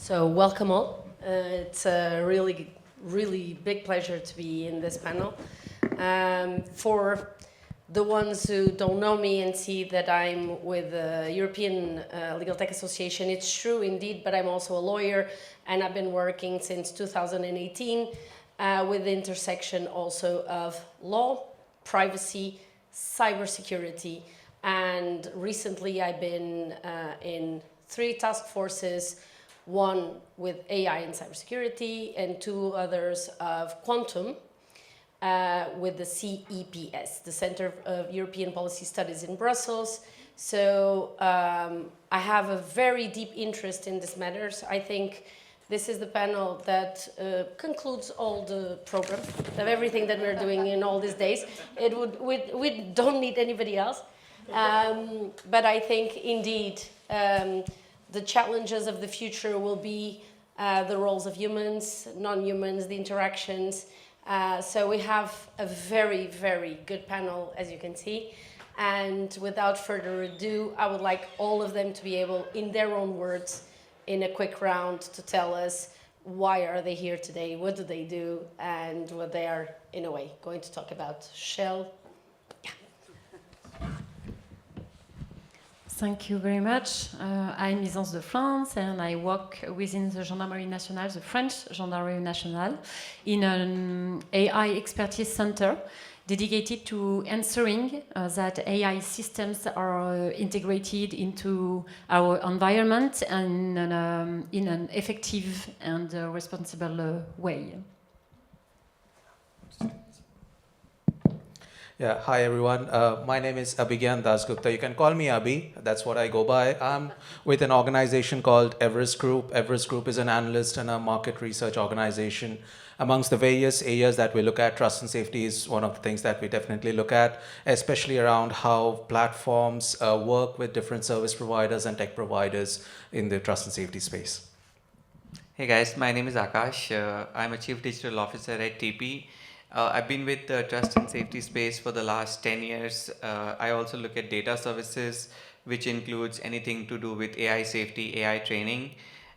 So welcome all. It's a really big pleasure to be in this panel. For the ones who don't know me and see that I'm with the European Legal Tech Association, it's true indeed, but I'm also a lawyer, and I've been working since 2018 with the intersection also of law, privacy, cybersecurity, and recently I've been in 3 task forces, one with AI and cybersecurity, and 2 others of quantum, with the CEPS, the Center of European Policy Studies in Brussels. So I have a very deep interest in these matters. I think this is the panel that concludes all the program of everything that we're doing in all these days. We don't need anybody else. But I think indeed the challenges of the future will be the roles of humans, non-humans, the interactions. So we have a very good panel, as you can see. And without further ado, I would like all of them to be able, in their own words, in a quick round, to tell us why are they here today, what do they do, and what they are, in a way, going to talk about. Shell. Thank you very much. I'm Licence de France, and I work within the Gendarmerie Nationale, the French Gendarmerie Nationale, in an AI expertise center dedicated to ensuring that AI systems are integrated into our environment and in an effective and responsible way. Yeah, hi everyone. My name is Abhigyan Dasgupta. You can call me Abhi, that's what I go by. I'm with an organization called Everest Group. Everest Group is an analyst and a market research organization. Amongst the various areas that we look at, trust and safety is one of the things that we definitely look at, especially around how platforms work with different service providers and tech providers in the trust and safety space. Hey guys, my name is Akash. I'm a Chief Digital Officer at TP. I've been with the trust and safety space for the last 10 years. I also look at data services, which includes anything to do with AI safety, AI training.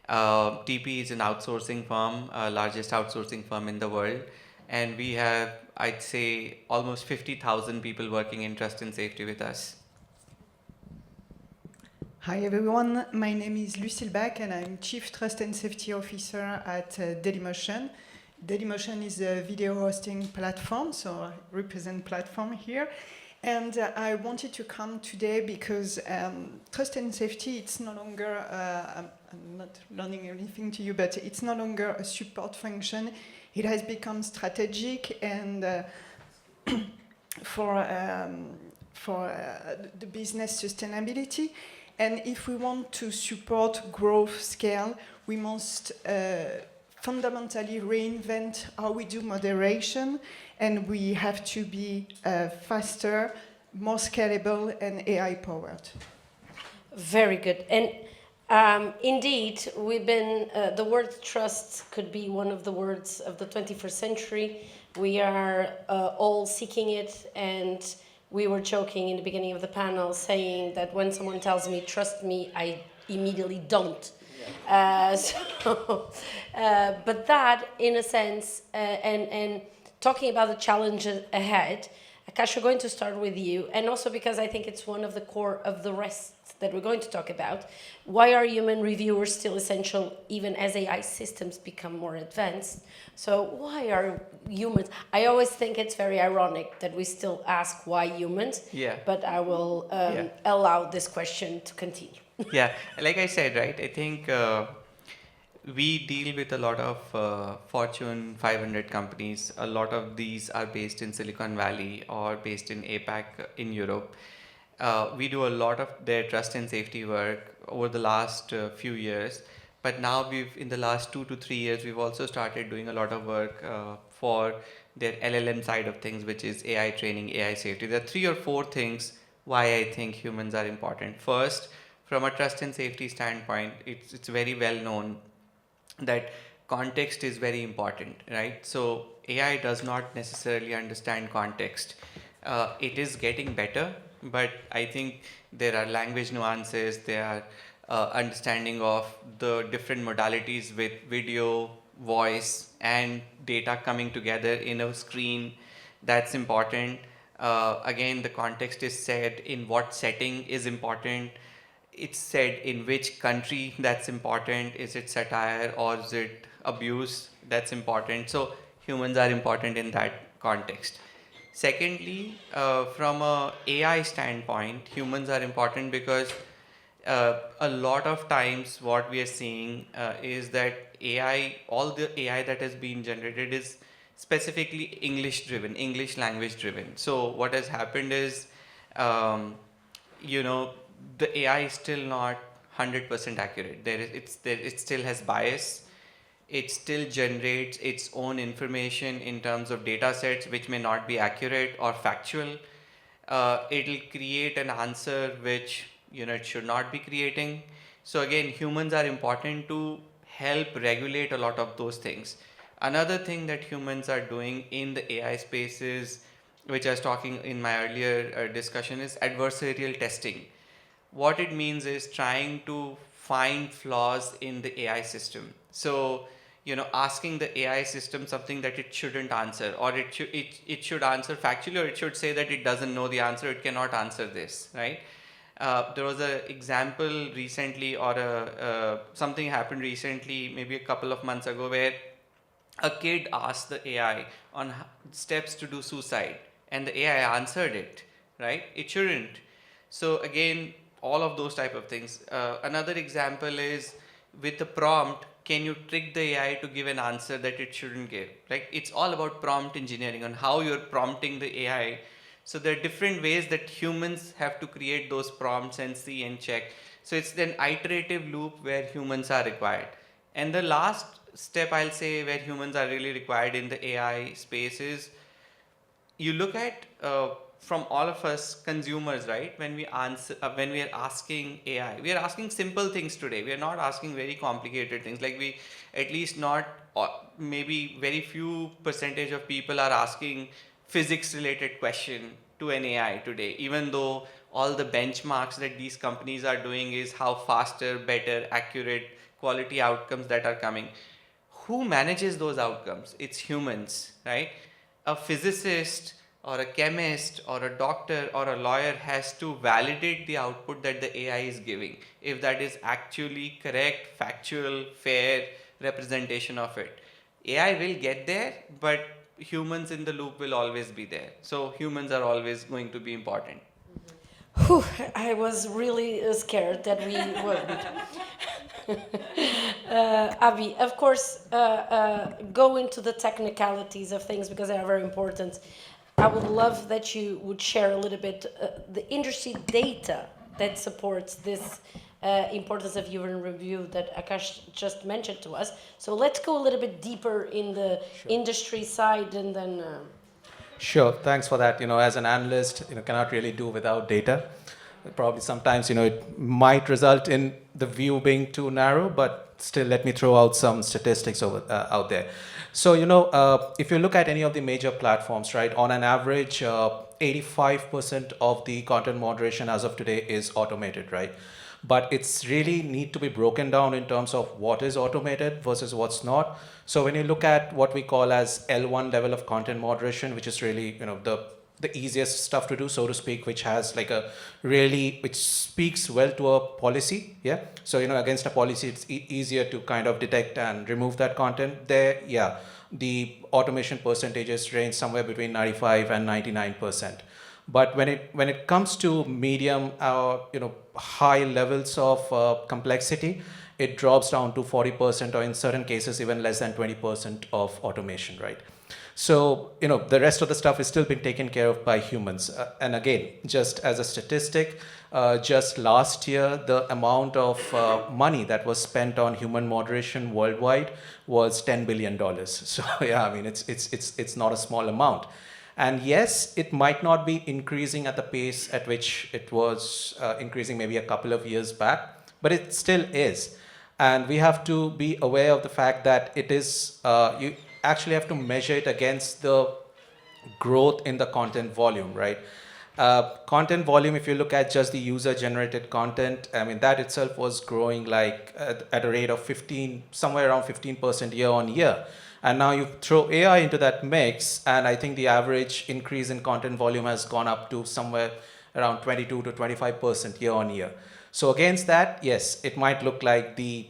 TP is an outsourcing firm, largest outsourcing firm in the world. And we have, I'd say, almost 50,000 people working in trust and safety with us. Hi everyone, my name is Lucille Bach and I'm Chief Trust and Safety Officer at Dailymotion. Dailymotion is a video hosting platform, so I represent platform here. And I wanted to come today because trust and safety, it's no longer, I'm not learning anything to you, but it's no longer a support function. It has become strategic and for the business sustainability. And if we want to support growth scale, we must fundamentally reinvent how we do moderation, and we have to be faster, more scalable, and AI-powered. Very good. And indeed, we've been, the word trust could be one of the words of the 21st century. We are all seeking it, and we were joking in the beginning of the panel saying that when someone tells me, trust me, I immediately don't. But that, in a sense, and talking about the challenges ahead, Akash, we're going to start with you, and also because I think it's one of the core of the rest that we're going to talk about. Why are human reviewers still essential even as AI systems become more advanced? So why are humans? I always think it's very ironic that we still ask why humans, but I will allow this question to continue. Yeah, like I said, right, I think we deal with a lot of Fortune 500 companies. A lot of these are based in Silicon Valley or based in APAC in Europe. We do a lot of their trust and safety work over the last few years. But now in the last 2 to 3 years, we've also started doing a lot of work for their LLM side of things, which is AI training, AI safety. There are 3 or 4 things why I think humans are important. First, from a trust and safety standpoint, it's very well known that context is very important, right? So AI does not necessarily understand context. It is getting better, but I think there are language nuances, there are understanding of the different modalities with video, voice, and data coming together in a screen. That's important. Again, the context is said in what setting is important. It's said in which country that's important. Is it satire or is it abuse? That's important. So humans are important in that context. Secondly, from a AI standpoint, humans are important because a lot of times what we are seeing is that AI, all the AI that has been generated is specifically English driven, English language driven. So what has happened is, you know, the AI is still not 100% accurate. It still has bias. It still generates its own information in terms of data sets which may not be accurate or factual. It'll create an answer which it should not be creating. So again, humans are important to help regulate a lot of those things. Another thing that humans are doing in the AI space is, which I was talking in my earlier discussion, is adversarial testing. What it means is trying to find flaws in the AI system. So asking the AI system something that it shouldn't answer, or it should answer factually, or it should say that it doesn't know the answer, it cannot answer this, right? There was an example recently, or something happened recently, maybe a couple of months ago, where a kid asked the AI on steps to do suicide, and the AI answered it, right? It shouldn't. So again, all of those type of things. Another example is with the prompt. Can you trick the AI to give an answer that it shouldn't give? Like, it's all about prompt engineering on how you're prompting the AI. So there are different ways that humans have to create those prompts and see and check. So it's an iterative loop where humans are required. And the last step, I'll say, where humans are really required in the AI space is, you look at from all of us consumers, right? When we are asking AI, we are asking simple things today. We are not asking very complicated things. Like, we, at least not, maybe very few percentage of people are asking physics related question to an AI today, even though all the benchmarks that these companies are doing is how faster, better, accurate quality outcomes that are coming. Who manages those outcomes? It's humans, right? A physicist or a chemist or a doctor or a lawyer has to validate the output that the AI is giving, if that is actually correct, factual, fair representation of it. AI will get there, but humans in the loop will always be there. So humans are always going to be important. Whew, I was really scared that we wouldn't. Abhi, of course, go into the technicalities of things because they are very important. I would love that you would share a little bit the industry data that supports this importance of human review that Akash just mentioned to us. So let's go a little bit deeper in the industry side, and then... Sure, thanks for that. As an analyst, cannot really do without data. Probably sometimes, it might result in the view being too narrow, but still let me throw out some statistics out there. So, if you look at any of the major platforms, right, on an average, 85% of the content moderation as of today is automated, right? But it's really need to be broken down in terms of what is automated versus what's not. So when you look at what we call as L1 level of content moderation, which is really, the easiest stuff to do, so to speak, which has like which speaks well to a policy, yeah? So, against a policy, it's easier to kind of detect and remove that content. There, yeah, the automation percentages range somewhere between 95 and 99%. But when it comes to medium, high levels of complexity, it drops down to 40%, or in certain cases, even less than 20% of automation, right? So, the rest of the stuff is still being taken care of by humans. And again, just as a statistic, just last year, the amount of money that was spent on human moderation worldwide was $10 billion. So, yeah, I mean, it's not a small amount. And yes, it might not be increasing at the pace at which it was increasing maybe a couple of years back, but it still is. And we have to be aware of the fact that it is, you actually have to measure it against the growth in the content volume, right? Content volume, if you look at just the user-generated content, I mean, that itself was growing like at a rate of 15, somewhere around 15% year on year. And now you throw AI into that mix, and I think the average increase in content volume has gone up to somewhere around 22 to 25% year on year. So against that, yes, it might look like the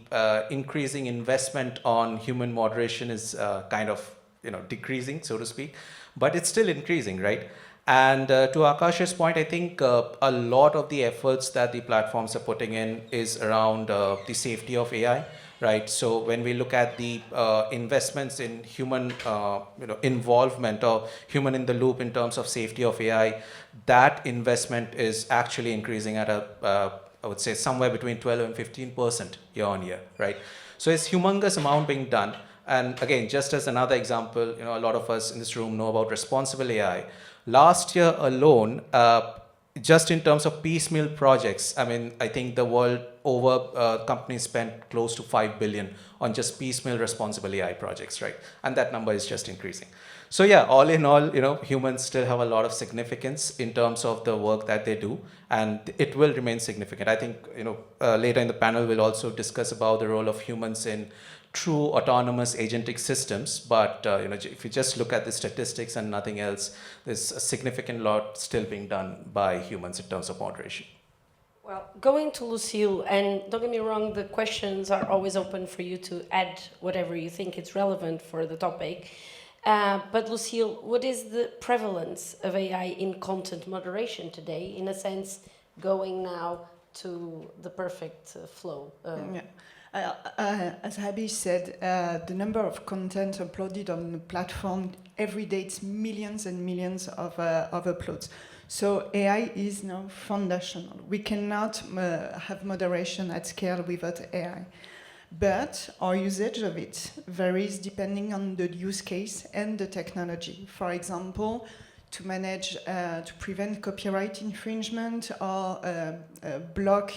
increasing investment on human moderation is kind of decreasing, so to speak, but it's still increasing, right? And to Akash's point, I think a lot of the efforts that the platforms are putting in is around the safety of AI, right? So when we look at the investments in human involvement or human in the loop in terms of safety of AI, that investment is actually increasing at I would say somewhere between 12 and 15% year on year, right? So it's humongous amount being done. And again, just as another example, a lot of us in this room know about responsible AI. Last year alone, just in terms of piecemeal projects, I mean, I think the world over companies spent close to 5 billion on just piecemeal responsible AI projects, right? And that number is just increasing. So yeah, all in all, humans still have a lot of significance in terms of the work that they do, and it will remain significant. I think, later in the panel, we'll also discuss about the role of humans in true autonomous agentic systems, but if you just look at the statistics and nothing else, there's a significant lot still being done by humans in terms of moderation. Well, going to Lucille, and don't get me wrong, the questions are always open for you to add whatever you think is relevant for the topic. But Lucille, what is the prevalence of AI in content moderation today, in a sense, going now to the perfect flow? As Abby said, the number of content uploaded on the platform every day, it's millions and millions of uploads. So AI is now foundational. We cannot have moderation at scale without AI. But our usage of it varies depending on the use case and the technology. For example, to manage, to prevent copyright infringement or block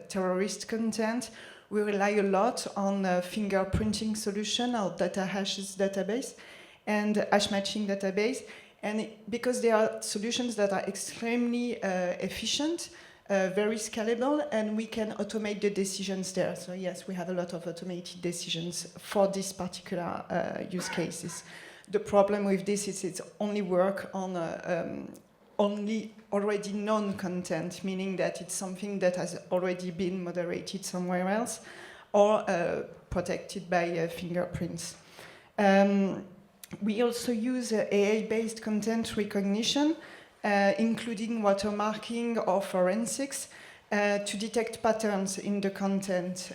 terrorist content, we rely a lot on fingerprinting solution or data hashes database and hash matching database. And because they are solutions that are extremely efficient, very scalable, and we can automate the decisions there. So yes, we have a lot of automated decisions for these particular use cases. The problem with this is it's only work on only already known content, meaning that it's something that has already been moderated somewhere else or protected by fingerprints. We also use AI-based content recognition, including watermarking or forensics, to detect patterns in the content,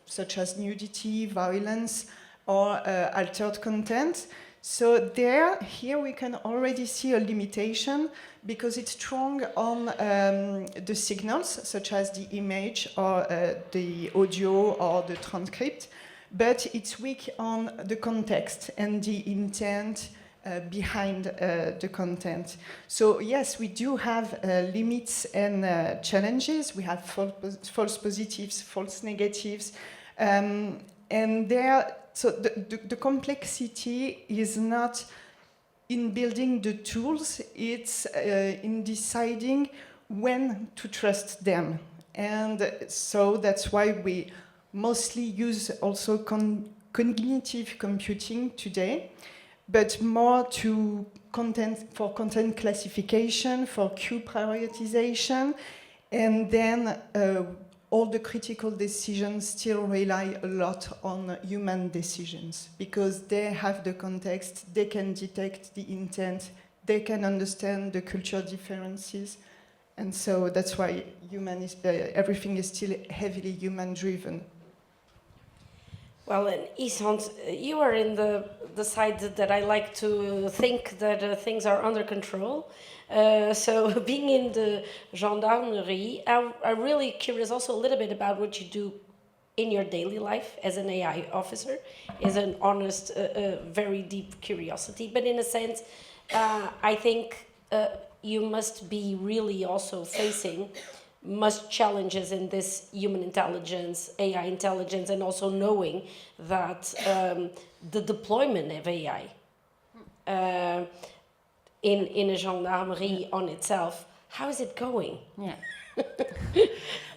such as nudity, violence, or altered content. So here we can already see a limitation because it's strong on the signals, such as the image or the audio or the transcript, but it's weak on the context and the intent behind the content. So yes, we do have limits and challenges. We have false positives, false negatives, and so the complexity is not in building the tools, it's in deciding when to trust them. And so that's why we mostly use also cognitive computing today, but more to for content classification, for queue prioritization, and then all the critical decisions still rely a lot on human decisions because they have the context, they can detect the intent, they can understand the cultural differences, and so that's why everything is still heavily human-driven. Well, and Isant, you are in the side that I like to think that things are under control. So being in the gendarmerie, I'm really curious also a little bit about what you do in your daily life as an AI officer. Is an honest, very deep curiosity. But in a sense, I think you must be really also facing much challenges in this human intelligence, AI intelligence, and also knowing that the deployment of AI in a gendarmerie on itself How is it going? Yeah.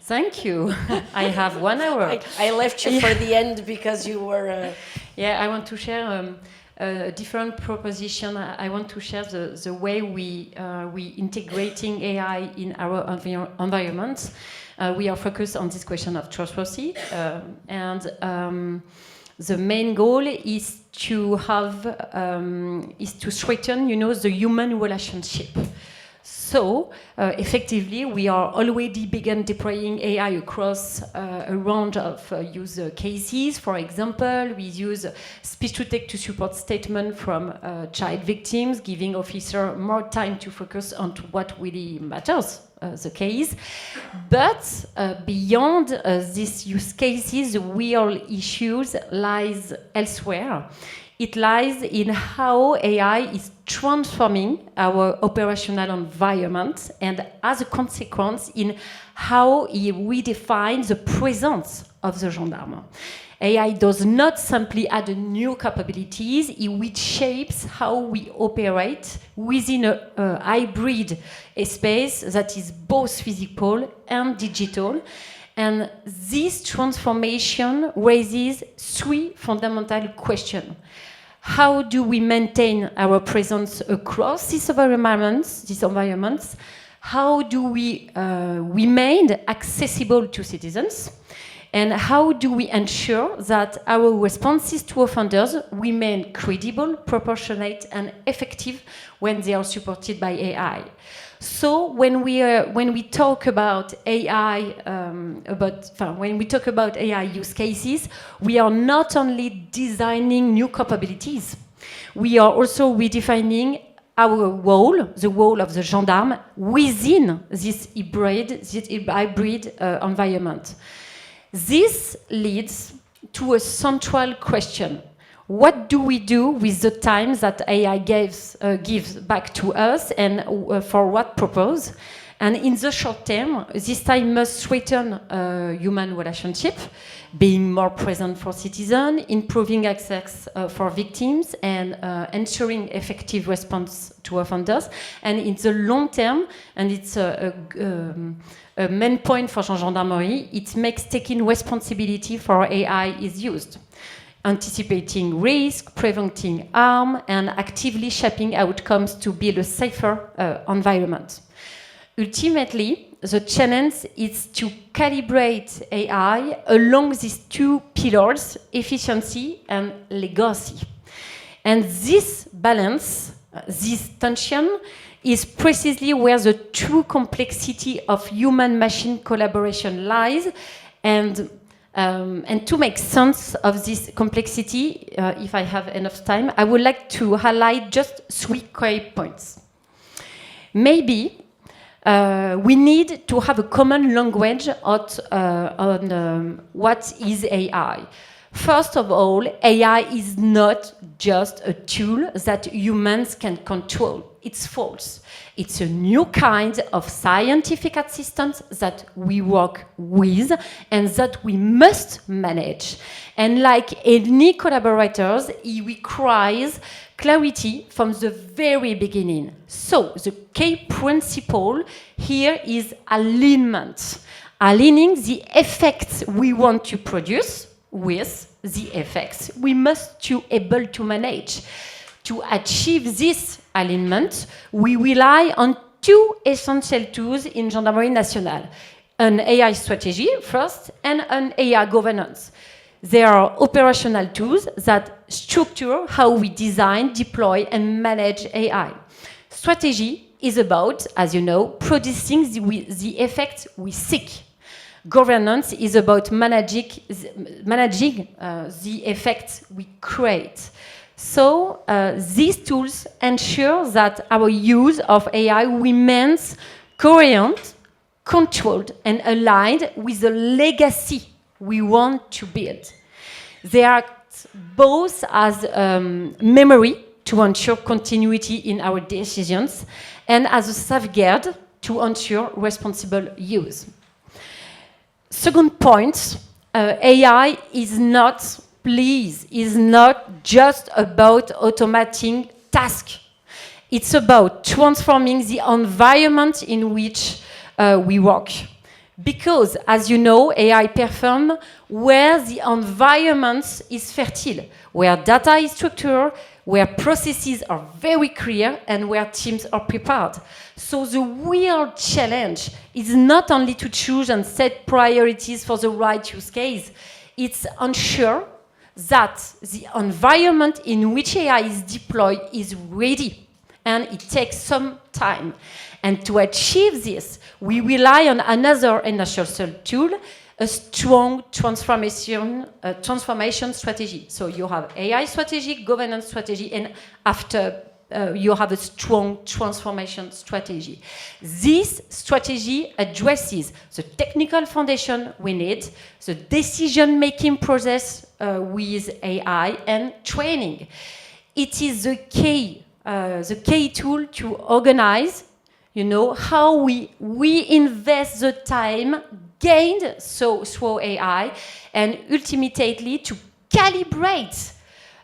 Thank you. I have 1 hour. I left you for the end because you were... Yeah, I want to share a different proposition. I want to share the way we integrating AI in our environment. We are focused on this question of trustworthy, and the main goal is to have is to strengthen, the human relationship. So, effectively, we are already begun deploying AI across a range of use cases. For example, we use speech-to-text to support statement from child victims, giving officers more time to focus on what really matters, the case. But beyond these use cases, the real issues lies elsewhere. It lies in how AI is transforming our operational environment, and as a consequence, in how it redefines the presence of the gendarme. AI does not simply add new capabilities, it reshapes how we operate within a hybrid space that is both physical and digital. And this transformation raises 3 fundamental questions. How do we maintain our presence across these environments? How do we remain accessible to citizens? And how do we ensure that our responses to offenders remain credible, proportionate, and effective when they are supported by AI? So when we talk about AI, when we talk about AI use cases, we are not only designing new capabilities, we are also redefining our role, the role of the gendarme, within this hybrid environment. This leads to a central question. What do we do with the time that AI gives back to us, and for what purpose? And in the short term, this time must strengthen human relationship, being more present for citizens, improving access for victims, and ensuring effective response to offenders. And in the long term, and it's a main point for gendarmerie, it makes taking responsibility for AI is used. Anticipating risk, preventing harm, and actively shaping outcomes to build a safer environment. Ultimately, the challenge is to calibrate AI along these 2 pillars, efficiency and legacy. And this balance, this tension, is precisely where the true complexity of human-machine collaboration lies. And to make sense of this complexity, if I have enough time, I would like to highlight just 3 key points. Maybe we need to have a common language on what is AI. First of all, AI is not just a tool that humans can control. It's false. It's a new kind of scientific assistant that we work with and that we must manage. And like any collaborators, it requires clarity from the very beginning. So the key principle here is alignment. Aligning the effects we want to produce with the effects we must be able to manage. To achieve this alignment, we rely on 2 essential tools in Gendarmerie Nationale. An AI strategy, first, and an AI governance. They are operational tools that structure how we design, deploy, and manage AI. Strategy is about, as you know, producing the effects we seek. Governance is about managing the effects we create. So these tools ensure that our use of AI remains coherent, controlled, and aligned with the legacy we want to build. They act both as memory to ensure continuity in our decisions and as a safeguard to ensure responsible use. Second point, AI is not just about automating tasks. It's about transforming the environment in which we work. Because, as you know, AI perform where the environment is fertile, where data is structured, where processes are very clear, and where teams are prepared. So the real challenge is not only to choose and set priorities for the right use case, it's ensure that the environment in which AI is deployed is ready, and it takes some time. And to achieve this, we rely on another industrial tool, a strong transformation strategy. So you have AI strategy, governance strategy, and after you have a strong transformation strategy. This strategy addresses the technical foundation we need, the decision-making process with AI, and training. It is the key tool to organize, how we invest the time gained through AI, and ultimately to calibrate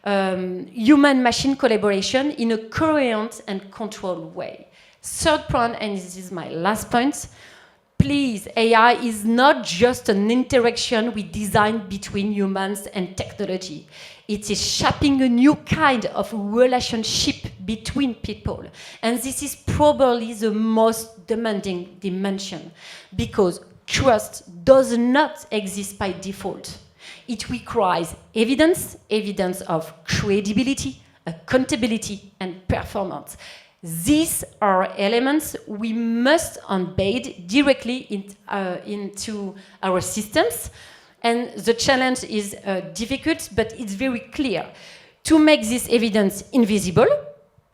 human-machine collaboration in a coherent and controlled way. Third point, and this is my last point, please, AI is not just an interaction we design between humans and technology. It is shaping a new kind of relationship between people. And this is probably the most demanding dimension, because trust does not exist by default. It requires evidence of credibility, accountability, and performance. These are elements we must embed directly into our systems. And the challenge is difficult, but it's very clear. To make this evidence invisible,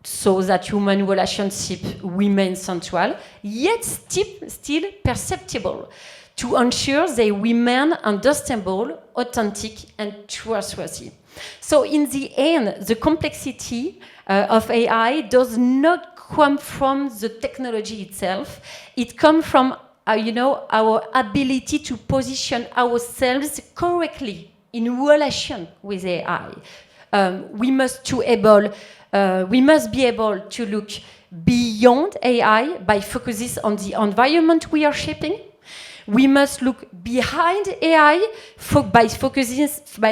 so that human relationship remain central, yet still perceptible, to ensure they remain understandable, authentic, and trustworthy. So in the end, the complexity of AI does not come from the technology itself. It comes from our ability to position ourselves correctly in relation with AI. We must be able to look beyond AI by focusing on the environment we are shaping. We must look behind AI by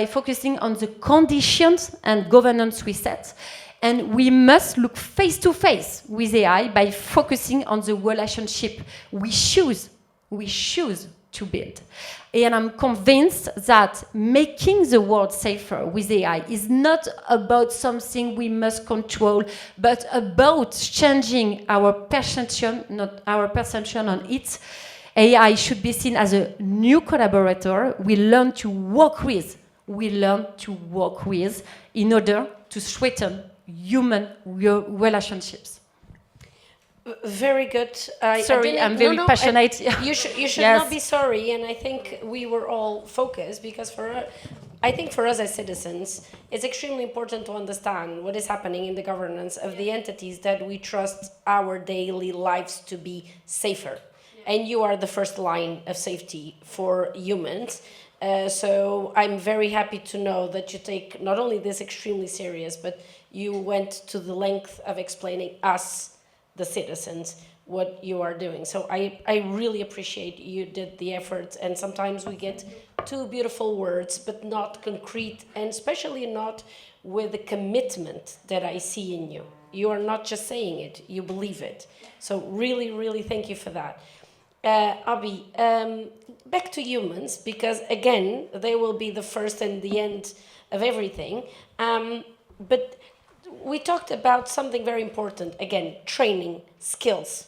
focusing on the conditions and governance we set. And we must look face to face with AI by focusing on the relationship we choose to build. And I'm convinced that making the world safer with AI is not about something we must control, but about changing our perception on it. AI should be seen as a new collaborator we learn to work with in order to strengthen human relationships. Very good. Sorry, I'm very passionate. You should Yes. not be sorry, and I think we were all focused, because I think for us as citizens, it's extremely important to understand what is happening in the governance of the entities that we trust our daily lives to be safer. And you are the first line of safety for humans. So I'm very happy to know that you take not only this extremely serious, but you went to the length of explaining us, the citizens, what you are doing. So I really appreciate you did the effort. And sometimes we get two beautiful words, but not concrete, and especially not with the commitment that I see in you. You are not just saying it, you believe it. So really, really thank you for that. Abi, back to humans, because again, they will be the first and the end of everything. But we talked about something very important. Again, training, skills,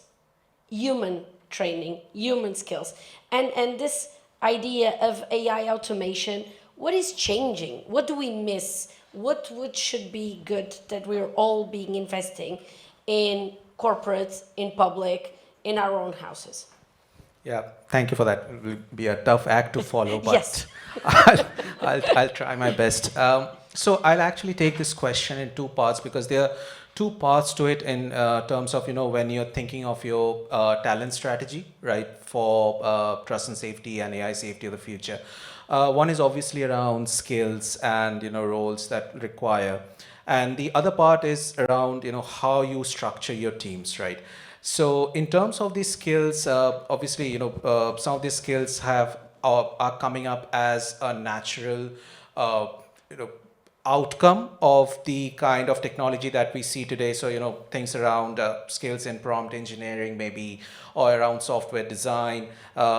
human training, human skills. And this idea of AI automation, what is changing? What do we miss? What should be good that we're all being investing in corporates, in public, in our own houses? Yeah, thank you for that. It will be a tough act to follow, but Yes. I'll try my best. So I'll actually take this question in two parts, because there are two parts to it in terms of, when you're thinking of your talent strategy, right, for trust and safety and AI safety of the future. One is obviously around skills and roles that require, and the other part is around how you structure your teams, right? So in terms of these skills, obviously some of these skills are coming up as a natural you know outcome of the kind of technology that we see today. So, things around skills in prompt engineering, maybe, or around software design,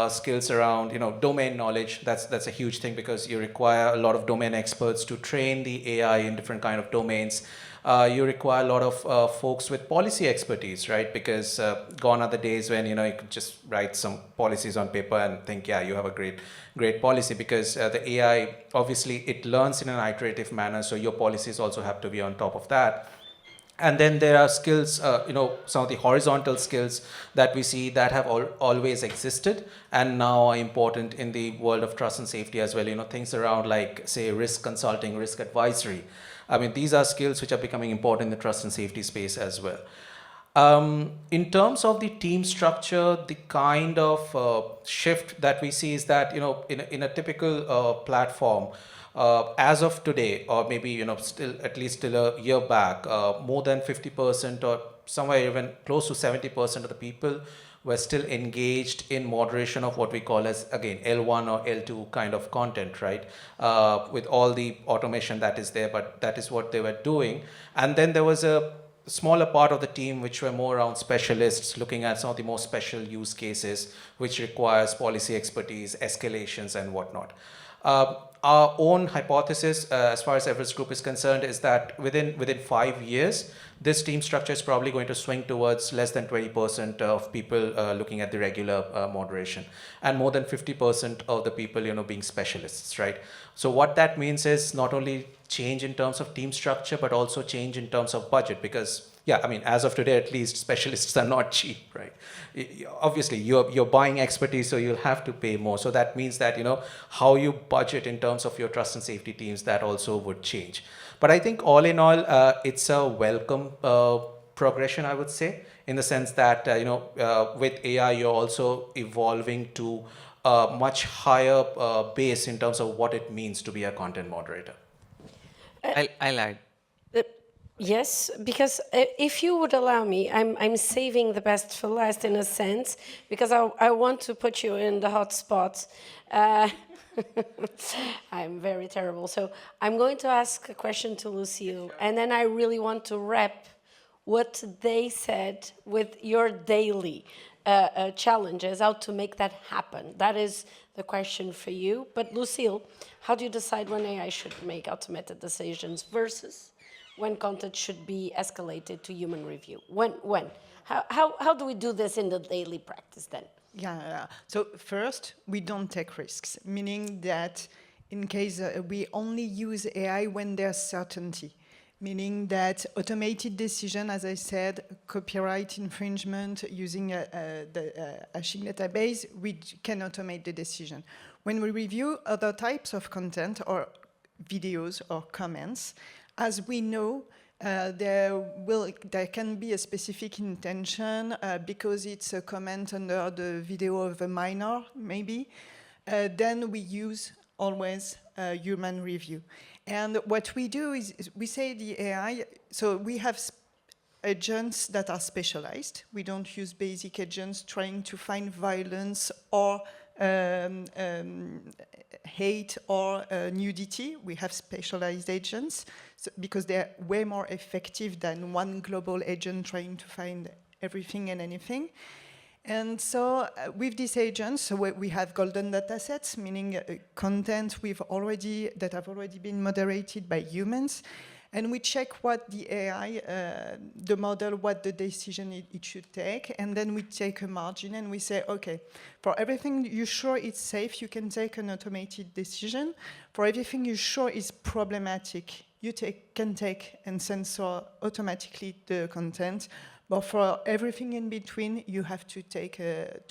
skills around, domain knowledge. That's a huge thing because you require a lot of domain experts to train the AI in different kind of domains. You require a lot of folks with policy expertise, right? Because gone are the days when you could just write some policies on paper and think, yeah, you have a great policy. Because the AI, obviously, it learns in an iterative manner, so your policies also have to be on top of that. And then there are skills, some of the horizontal skills that we see that have always existed and now are important in the world of trust and safety as well. Things around like, say, risk consulting, risk advisory. I mean, these are skills which are becoming important in the trust and safety space as well. In terms of the team structure, the kind of shift that we see is that, in a typical platform, as of today, or maybe still at least till a year back, more than 50% or somewhere even close to 70% of the people were still engaged in moderation of what we call as, again, L1 or L2 kind of content, right? With all the automation that is there, but that is what they were doing. And then there was a smaller part of the team which were more around specialists, looking at some of the more special use cases which requires policy expertise, escalations, and whatnot. Our own hypothesis, as far as Everest Group is concerned, is that within 5 years, this team structure is probably going to swing towards less than 20% of people looking at the regular moderation, and more than 50% of the people being specialists, right? So what that means is not only change in terms of team structure, but also change in terms of budget, because yeah, I mean, as of today, at least, specialists are not cheap, right? Obviously, you're buying expertise, so you'll have to pay more. So that means that, how you budget in terms of your trust and safety teams, that also would change. But I think all in all, it's a welcome progression, I would say, in the sense that, with AI, you're also evolving to a much higher base in terms of what it means to be a content moderator. I'll add. Yes, because if you would allow me, I'm saving the best for last in a sense, because I want to put you in the hot spot. I'm very terrible. So I'm going to ask a question to Lucille, and then I really want to wrap what they said with your daily challenges, how to make that happen. That is the question for you. But Lucille, how do you decide when AI should make automated decisions versus when content should be escalated to human review? When? How do we do this in the daily practice then? Yeah. So first, we don't take risks, meaning that in case we only use AI when there's certainty, meaning that automated decision, as I said, copyright infringement using the hashing database, we can automate the decision. When we review other types of content or videos or comments, as we know, there can be a specific intention because it's a comment under the video of a minor, maybe. Then we use always human review. And what we do is we say the AI, so we have agents that are specialized. We don't use basic agents trying to find violence or hate or nudity. We have specialized agents because they're way more effective than one global agent trying to find everything and anything. And so with these agents, so we have golden data sets, meaning content that have already been moderated by humans. And we check what the AI, the model, what the decision it should take. And then we take a margin and we say, okay, for everything you're sure it's safe, you can take an automated decision. For everything you're sure is problematic, you can take and censor automatically the content. But for everything in between, you have to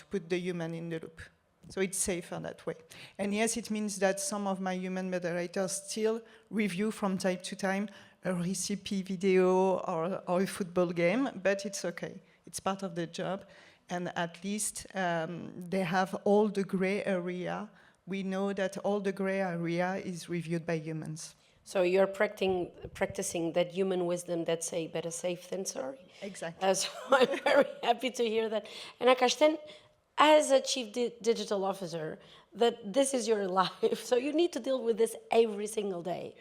put the human in the loop. So it's safer that way. And yes, it means that some of my human moderators still review from time to time a recipe video or a football game, but it's okay. It's part of the job. And at least they have all the gray area we know that all the gray area is reviewed by humans. So you're practicing that human wisdom that say better safe than sorry. Exactly. So I'm very happy to hear that. And Akash, then, as a chief digital officer, that this is your life, so you need to deal with this every single day.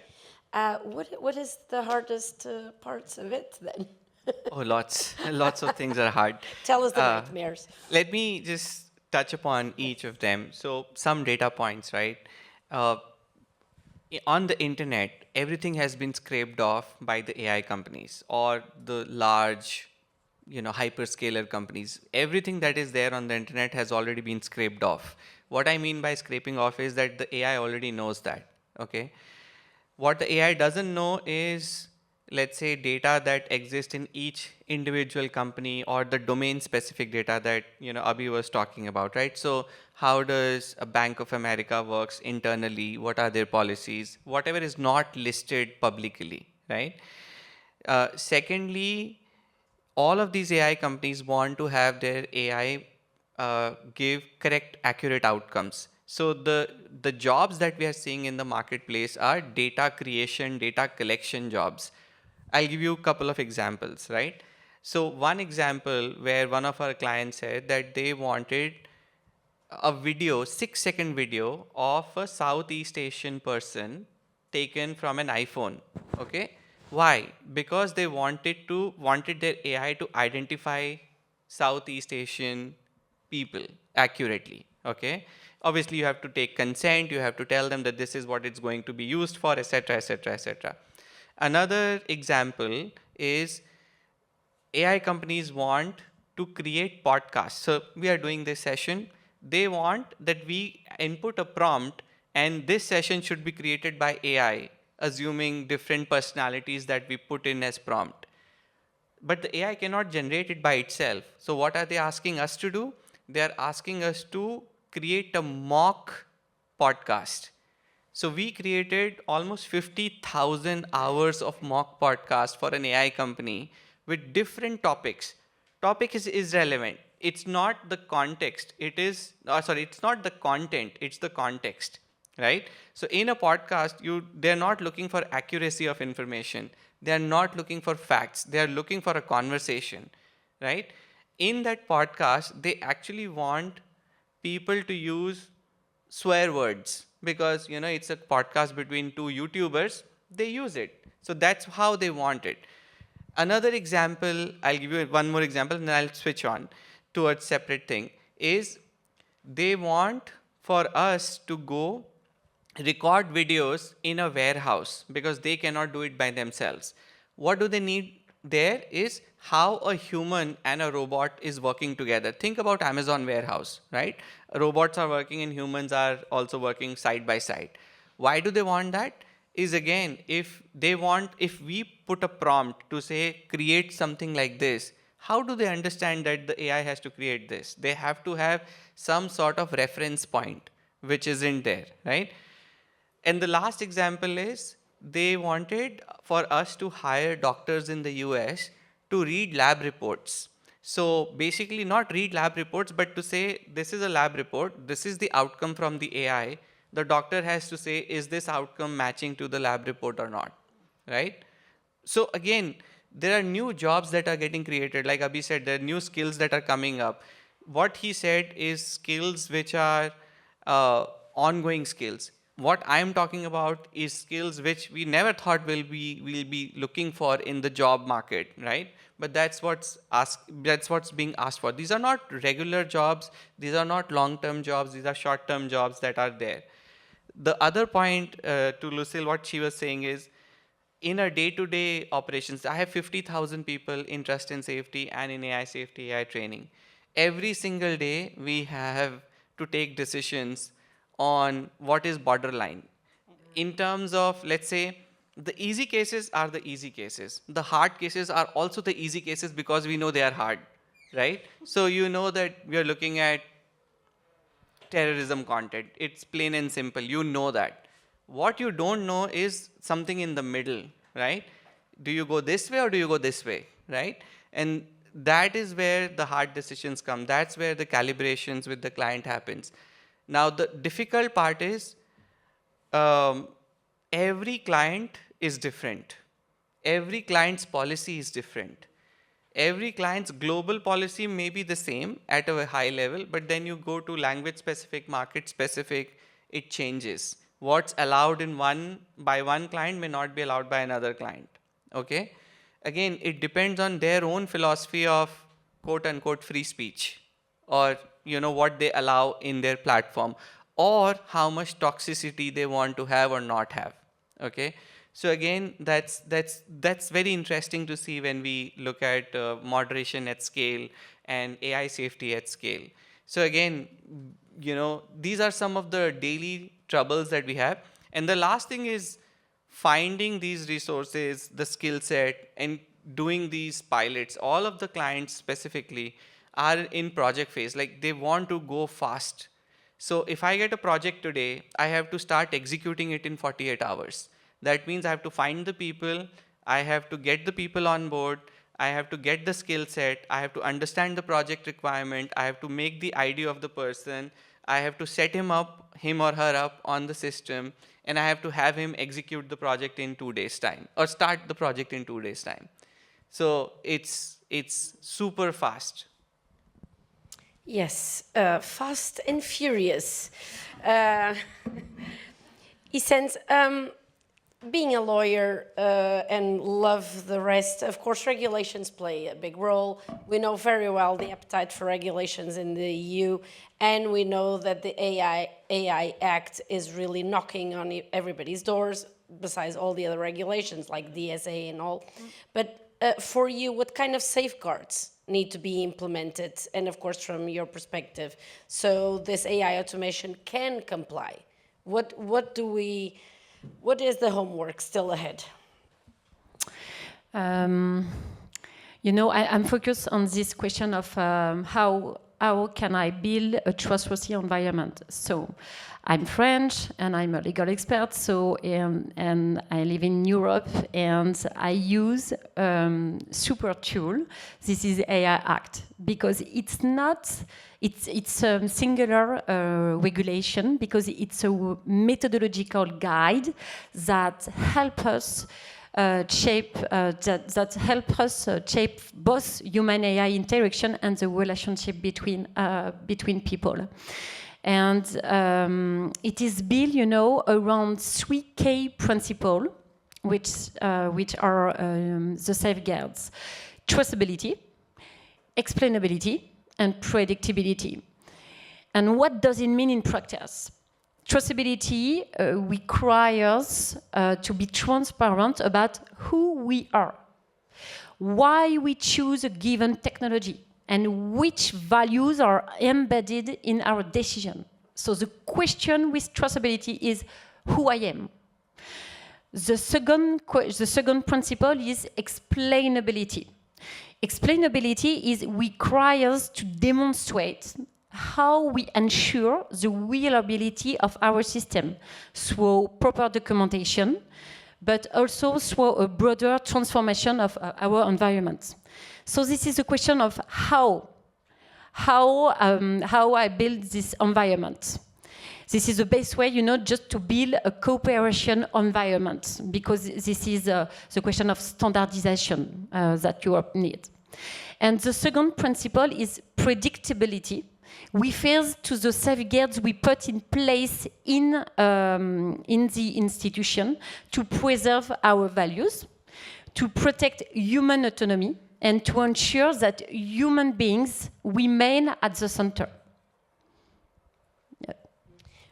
What is the hardest parts of it then? Oh, lots of things are hard. Tell us the nightmares. Let me just touch upon each of them. So some data points, right? On the internet, everything has been scraped off by the AI companies or the large, hyperscaler companies. Everything that is there on the internet has already been scraped off. What I mean by scraping off is that the AI already knows that, okay? What the AI doesn't know is, let's say, data that exists in each individual company or the domain specific data that Abhi was talking about, right? So how does a Bank of America works internally? What are their policies? Whatever is not listed publicly, right? Secondly, all of these AI companies want to have their AI give correct, accurate outcomes. So the jobs that we are seeing in the marketplace are data creation, data collection jobs. I'll give you a couple of examples, right? So one example where one of our clients said that they wanted a video, 6-second video of a Southeast Asian person taken from an iPhone, okay? Why? Because they wanted their AI to identify Southeast Asian people accurately, okay? Obviously, you have to take consent, you have to tell them that this is what it's going to be used for, etc., etc., etc. Another example is AI companies want to create podcasts. So we are doing this session. They want that we input a prompt and this session should be created by AI, assuming different personalities that we put in as prompt. But the AI cannot generate it by itself. So what are they asking us to do? They are asking us to create a mock podcast. So we created almost 50,000 hours of mock podcast for an AI company with different topics. Topic is relevant. It's not the context. It's not the content. It's the context, right? So in a podcast, they're not looking for accuracy of information. They're not looking for facts. They're looking for a conversation, right? In that podcast, they actually want people to use swear words because it's a podcast between two YouTubers. They use it, so that's how they want it. Another example, I'll give you one more example and then I'll switch on towards separate thing, is they want for us to go record videos in a warehouse because they cannot do it by themselves. What do they need there is how a human and a robot is working together. Think about Amazon warehouse, right? Robots are working and humans are also working side by side. Why do they want that? Is again, if we put a prompt to say, create something like this, how do they understand that the AI has to create this? They have to have some sort of reference point, which isn't there, right? And the last example is they wanted for us to hire doctors in the US to read lab reports. So basically not read lab reports, but to say, this is a lab report, this is the outcome from the AI. The doctor has to say, is this outcome matching to the lab report or not, right? So again, there are new jobs that are getting created. Like Abhi said, there are new skills that are coming up. What he said is skills which are ongoing skills. What I'm talking about is skills which we never thought we'll be looking for in the job market, right? But that's what's being asked for. These are not regular jobs. These are not long-term jobs. These are short-term jobs that are there. The other point to Lucille, what she was saying is, in our day-to-day operations, I have 50,000 people in trust and safety and in AI safety, AI training. Every single day, we have to take decisions on what is borderline. In terms of, let's say, the easy cases are the easy cases. The hard cases are also the easy cases because we know they are hard, right? So you know that we are looking at terrorism content. It's plain and simple. You know that. What you don't know is something in the middle, right? Do you go this way or do you go this way, right? And that is where the hard decisions come. That's where the calibrations with the client happens. Now, the difficult part is every client is different. Every client's policy is different. Every client's global policy may be the same at a high level, but then you go to language specific, market specific, it changes. What's allowed in by one client may not be allowed by another client. Okay? Again, it depends on their own philosophy of quote unquote free speech, or what they allow in their platform, or how much toxicity they want to have or not have. Okay? So again, that's very interesting to see when we look at moderation at scale and AI safety at scale. So again, these are some of the daily troubles that we have. And the last thing is finding these resources, the skill set, and doing these pilots. All of the clients specifically are in project phase, like they want to go fast. So if I get a project today, I have to start executing it in 48 hours. That means I have to find the people, I have to get the people on board, I have to get the skill set, I have to understand the project requirement, I have to make the ID of the person, I have to set him or her up on the system, and I have to have him execute the project in 2 days' time, or start the project in 2 days' time. So it's super fast. Yes, fast and furious. Essence, being a lawyer and love the rest, of course, regulations play a big role. We know very well the appetite for regulations in the EU, and we know that the AI Act is really knocking on everybody's doors, besides all the other regulations like DSA and all. But for you, what kind of safeguards need to be implemented, and of course from your perspective, so this AI automation can comply? What is the homework still ahead? I'm focused on this question of how can I build a trustworthy environment. So I'm French and I'm a legal expert, and I live in Europe, and I use super tool. This is AI Act, because it's a singular regulation, because it's a methodological guide that help us shape both human AI interaction and the relationship between people. And it is built, around 3 key principles, which are the safeguards: traceability, explainability, and predictability. And what does it mean in practice? Traceability requires to be transparent about who we are, why we choose a given technology, and which values are embedded in our decision. So the question with traceability is who I am. The second principle is explainability. Explainability requires to demonstrate how we ensure the reliability of our system through proper documentation, but also through a broader transformation of our environment. So this is a question of how I build this environment. This is the best way, just to build a cooperation environment, because this is the question of standardization that Europe needs. And the second principle is predictability. Refers to the safeguards we put in place in the institution to preserve our values, to protect human autonomy, and to ensure that human beings remain at the center. Yeah.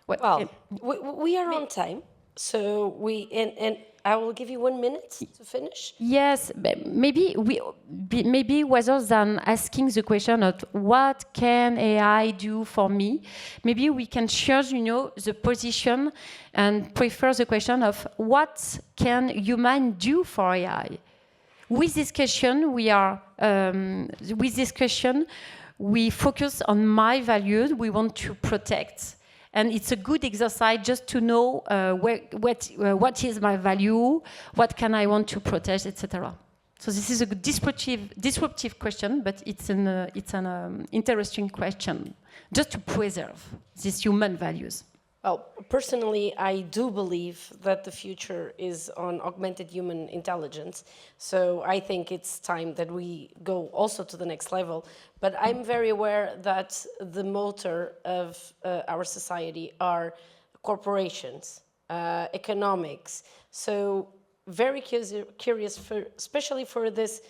Well, we are on time, so and I will give you 1 minute to finish. Yes, maybe rather than asking the question of what can AI do for me, maybe we can share, the position and prefer the question of what can human do for AI. With this question, we focus on my values we want to protect. And it's a good exercise just to know what is my value, what can I want to protect, etc. So this is a disruptive question, but it's an interesting question, just to preserve these human values. Well, personally, I do believe that the future is on augmented human intelligence. So I think it's time that we go also to the next level. But I'm very aware that the motor of our society are corporations, economics. So very curious, especially for this,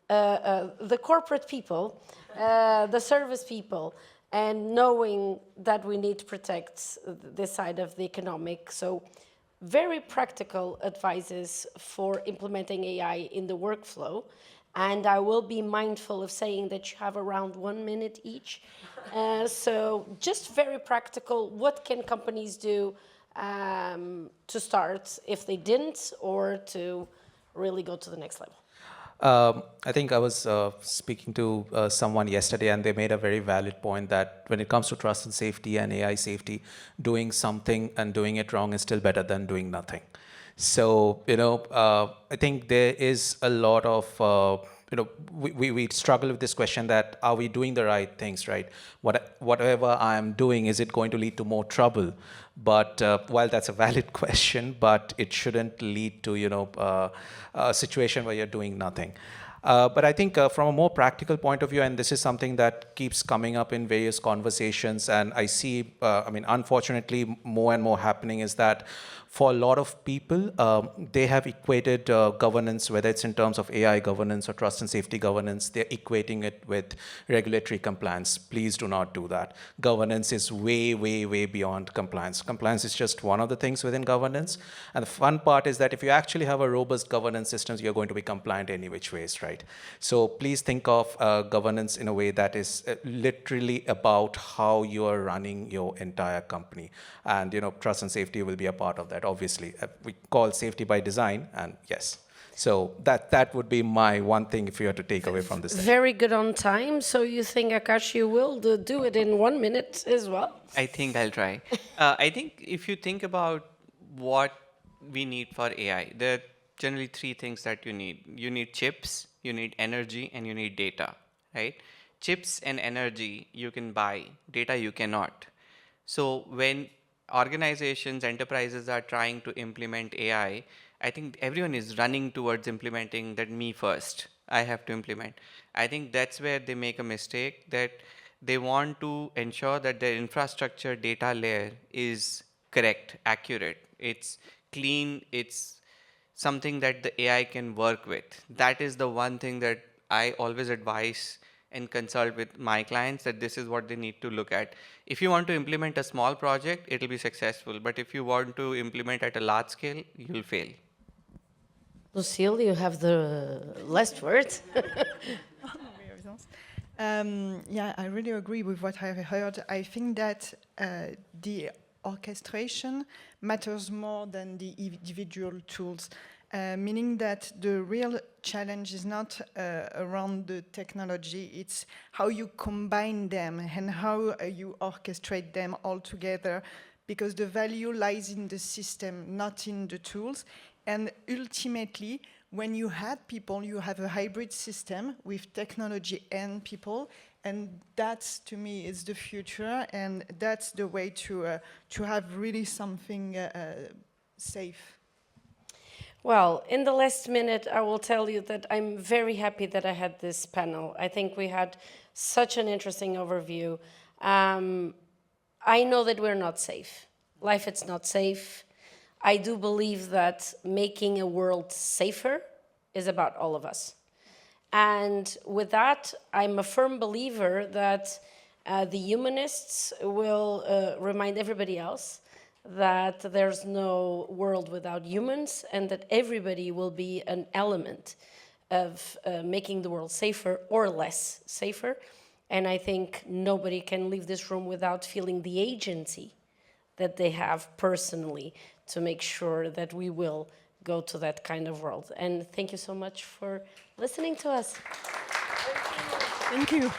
the corporate people, the service people, and knowing that we need to protect this side of the economic. So very practical advices for implementing AI in the workflow. And I will be mindful of saying that you have around 1 minute each. So just very practical, what can companies do to start if they didn't, or to really go to the next level? I think I was speaking to someone yesterday, and they made a very valid point that when it comes to trust and safety and AI safety, doing something and doing it wrong is still better than doing nothing. So, I think there is a lot of, we struggle with this question that are we doing the right things, right? Whatever I am doing, is it going to lead to more trouble? But while that's a valid question, but it shouldn't lead to, a situation where you're doing nothing. But I think from a more practical point of view, and this is something that keeps coming up in various conversations, and I see, unfortunately, more and more happening, is that for a lot of people, they have equated governance, whether it's in terms of AI governance or trust and safety governance, they're equating it with regulatory compliance. Please do not do that. Governance is way, way, way beyond compliance. Compliance is just one of the things within governance. And the fun part is that if you actually have a robust governance system, you're going to be compliant any which ways, right? So please think of governance in a way that is literally about how you are running your entire company. And, trust and safety will be a part of that. Obviously, we call safety by design, and yes. So that would be my one thing if you had to take away from this. Very good on time. So you think, Akash, you will do it in 1 minute as well? I think I'll try. I think if you think about what we need for AI, there are generally 3 things that you need. You need chips, you need energy, and you need data, right? Chips and energy you can buy, data you cannot. So when organizations, enterprises are trying to implement AI, I think everyone is running towards implementing that me first. I have to implement. I think that's where they make a mistake, that they want to ensure that their infrastructure data layer is correct, accurate. It's clean. It's something that the AI can work with. That is the one thing that I always advise and consult with my clients, that this is what they need to look at. If you want to implement a small project, it'll be successful. But if you want to implement at a large scale, you'll fail. Lucille, you have the last word. Yeah, I really agree with what I heard. I think that the orchestration matters more than the individual tools. Meaning that the real challenge is not around the technology, it's how you combine them and how you orchestrate them all together, because the value lies in the system, not in the tools. And ultimately, when you have people, you have a hybrid system with technology and people, and that's, to me, is the future, and that's the way to have really something safe. Well, in the last minute, I will tell you that I'm very happy that I had this panel. I think we had such an interesting overview. I know that we're not safe. Life is not safe. I do believe that making a world safer is about all of us. And with that, I'm a firm believer that the humanists will remind everybody else that there's no world without humans, and that everybody will be an element of making the world safer or less safer. And I think nobody can leave this room without feeling the agency that they have personally to make sure that we will go to that kind of world. And thank you so much for listening to us. Thank you.